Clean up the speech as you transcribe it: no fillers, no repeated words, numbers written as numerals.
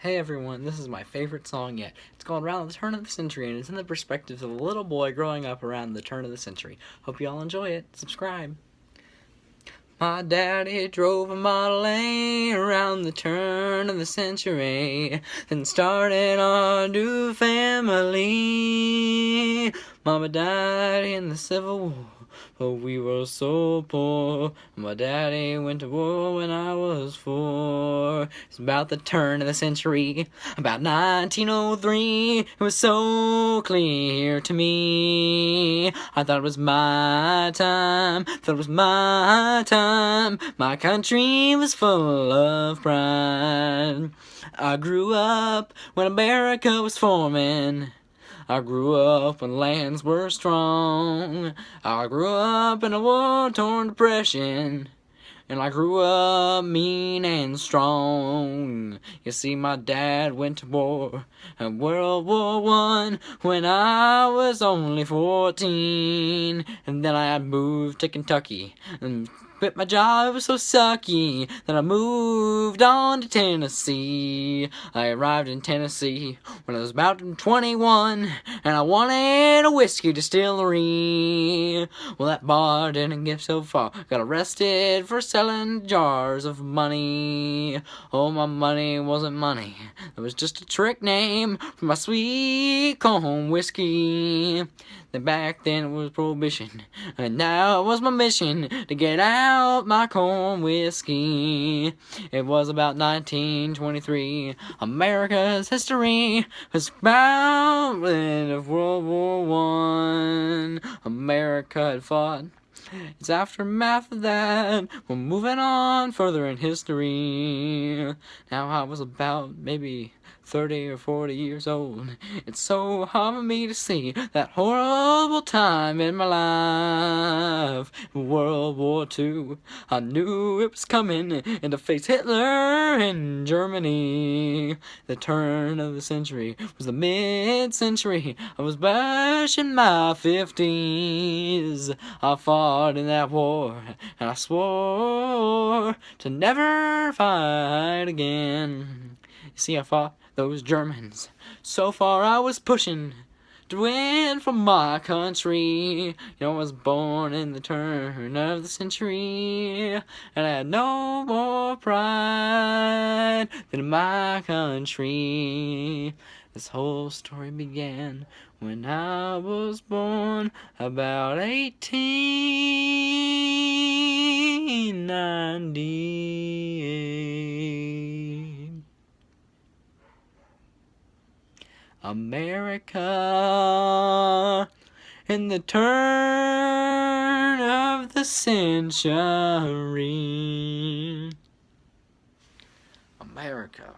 Hey everyone, this is my favorite song yet. It's called Around the Turn of the Century, and it's in the perspective of a little boy growing up around the turn of the century. Hope you all enjoy it. Subscribe. My daddy drove a Model A around the turn of the century, then started our new family. Mama died in the Civil War, but we were so poor. My daddy went to war when I was 4. It's about the turn of the century, about 1903. It was so clear to me. I thought it was my time, thought it was my time. My country was full of pride. I grew up when America was forming. I grew up when lands were strong. I grew up in a war-torn depression, and I grew up mean and strong. You see, my dad went to war in World War I when I was only 14. And then I moved to Kentucky and quit my job. It was so sucky that I moved on to Tennessee. I arrived in Tennessee when I was about 21, and I wanted a whiskey distillery. Well, that bar didn't get so far. Got arrested for selling jars of money. Oh, my money wasn't money. It was just a trick name for my sweet corn whiskey. Then back then it was prohibition, and now it was my mission to get out my corn whiskey. It was about 1923. America's history was about the end of World War I. America had fought. It's aftermath of that. We're moving on further in history. Now I was about maybe 30 or 40 years old. It's so hard for me to see that horrible time in my life. World War II, I knew it was coming, and to face Hitler in Germany. The turn of the century was the mid-century. I was back in my 50s. I fought in that war, and I swore to never fight again. You see, I fought those Germans. So far I was pushing to win for my country. You know, I was born in the turn of the century, and I had no more pride than my country. This whole story began when I was born about 1898. America in the turn of the century. America.